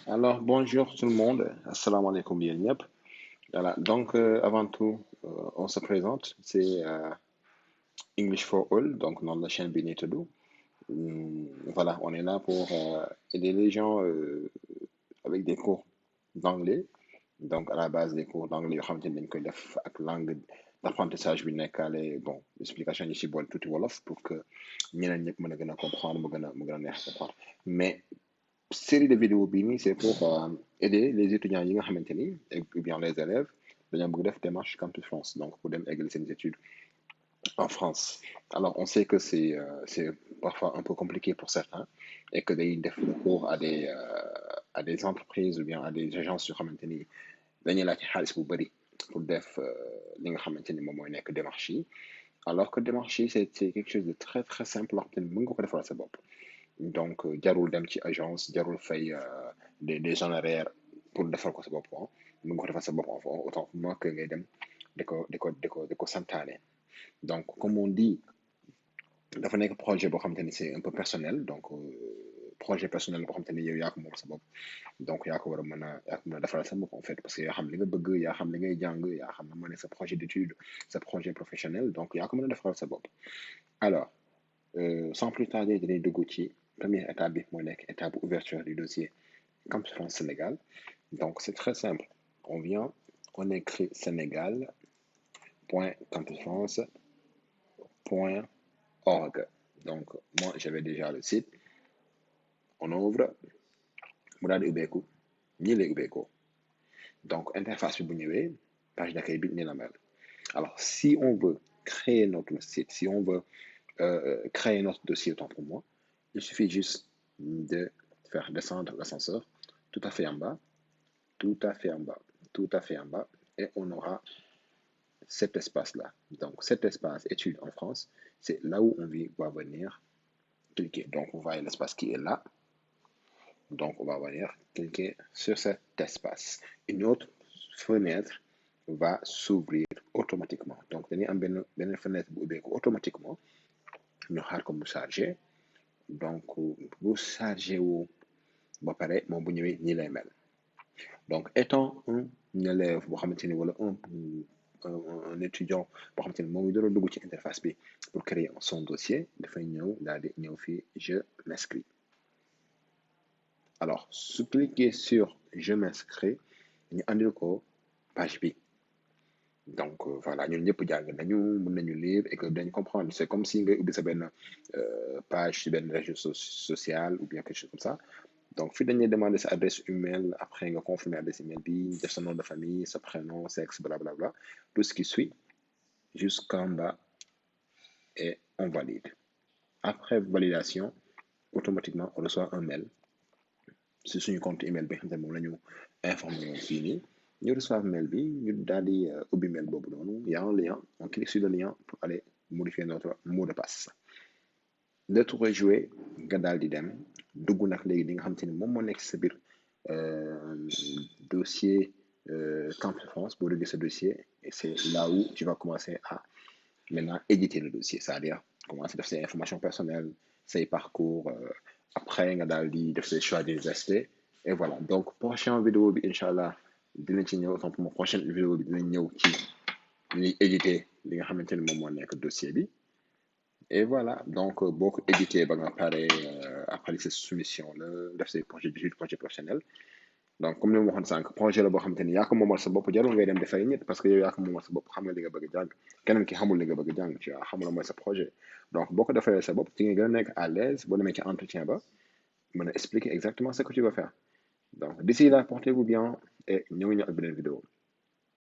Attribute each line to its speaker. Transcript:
Speaker 1: Alors, bonjour tout le monde. Assalamu alaikum bien yep. Voilà. Donc, avant tout, on se présente. C'est English for All, donc dans la chaîne Benitodo. Voilà, on est là pour aider les gens avec des cours d'anglais. Donc, à la base des cours d'anglais, yoo xamante ni dañ koy def ak langue d'apprentissage bi nekkaale bon explication yi ci boole tuuti wolof pour que ñeneen ñëpp mën a gën a comprendre mu gën a neex comprendre mais série de vidéos bii nii c'est pour aider les étudiants yi nga xamante ni ou bien les élèves dañoo bëgg def démarche Campus France donc pour dem eggali seen études en France. Alors on sait que c'est parfois un peu compliqué pour certains et que day def recours à des entreprises ou bien à des agences yoo xamante ni dañuy laaj xaalis bu bëri pour def li nga xamante ni moom mooy nekk démarche yi alors que démarche yi c'est quelque chose de très très simple loo xamante ni mën nga ko defal sa bopp. Donc jarul dem ci agence jarul fay des honoraires pour defal ko sa bopp mën nga ko defal sa bopp autant pour moi que ngay dem di ko santaane donc comme on dit dafa nekk projet boo xamante ni c'est un peu personnel donc projet personnel boo xamante ni yow yaa ko moom sa bopp donc yaa ko war a mën a defaral sa bopp en fait parce que yaa xam li nga bëgg yaa xam li ngay jàng yaa xam na moo ne sa projet d'étude sa projet professionnel donc yaa ko mën a defaral sa bopp alors sans plus tarder dañuy dugg ci première étape bi moo nekk étape ouverture du dossier Campus France Sénégal donc c'est très simple on vient on écrit sénégal.campusfrance.org donc moi j'avais déjà le site on ouvre mu daal di ubbeeku ñii lay ubbeekoo donc interface bi bu ñëwee page d'accueil bi ni la mel alors si on veut créer notre site si on veut créer notre dossier autant pour moi il suffit juste de faire descendre l'ascenseur tout à fait en bas tout à fait en bas tout à fait en bas et on aura cet espace-là donc cet espace études en France c'est là où on va venir cliquer donc vous voyez l'espace qui est là donc on va venir cliquer sur cet espace une autre fenêtre va s'ouvrir automatiquement donc dañuy am benn fenêtre bu ubbeeku automatiquement ñu xaar ko mu chargé donc bu chargé wu ba pare moom bu ñëwee nii lay mel donc étant un élève boo xamante ni wala un étudiant boo xamante ni moom ngi doon dugg ci interface bi pour créer son dossier dafay ñëw daal di ñëw fii je m'inscris alors su cliquer sur je m'inscris ñu andil ko page bi donc voilà ñun ñëpp jàng nañu mën nañu lire et que dañ comprendre c'est comme si ngay ubbi sa benn page ci benn réseau social ou bien quelque chose comme ça donc fii dañuy demander sa adresse email après nga confirmer adresse email bi def sa nom de famille sa prénom sexe blablabla tout ce qui suit jusqu'en bas et on valide après validation automatiquement on reçoit un mail si suñu compte email bi xam ne moom la ñu informé woon fii nii ñu reçoit mail bi ñu daal di ubbi mail boobu noonu y a un lien on clique sur le lien pour aller modifier notre mot de passe le tour est joué nga daal di dem dugg nag léegi li nga xam te ni moom moo nekk sa biir dossier Campus France boo duggee sa dossier et c'est là où tu vas commencer à maintenant éditer le dossier c'est-à-dire commencer def say informations personnelles say parcours après nga daal di def say choix d'université et voilà donc prochaine vidéo bi incha allah dinañ ci ñëw autant pour moi prochaine vidéo bi dinañ ñëw ci ñuy éditer li nga xamante ni moom moo nekk dossier bi et voilà donc boo ko édité ba nga pare après sa soumission la def say projet d'étude projet professionnel donc comme ni ma waxoon sànq projet la boo xamante ni yaa ko moomal sa bopp jarul ngay dem di fay nit parce que yow yaa ko moomal sa bopp xam nga li nga bëgg jàng keneen ki xamul li nga bëgg jàng tu vois xamula mooy sa projet donc boo ko defee sa bopp ci nga gën a nekk à l'aise boo demee ci entretien ba mën a expliquer exactement ce que tu vas faire donc d'ici là portez-vous bien et ñëw ñu ak beneen vidéo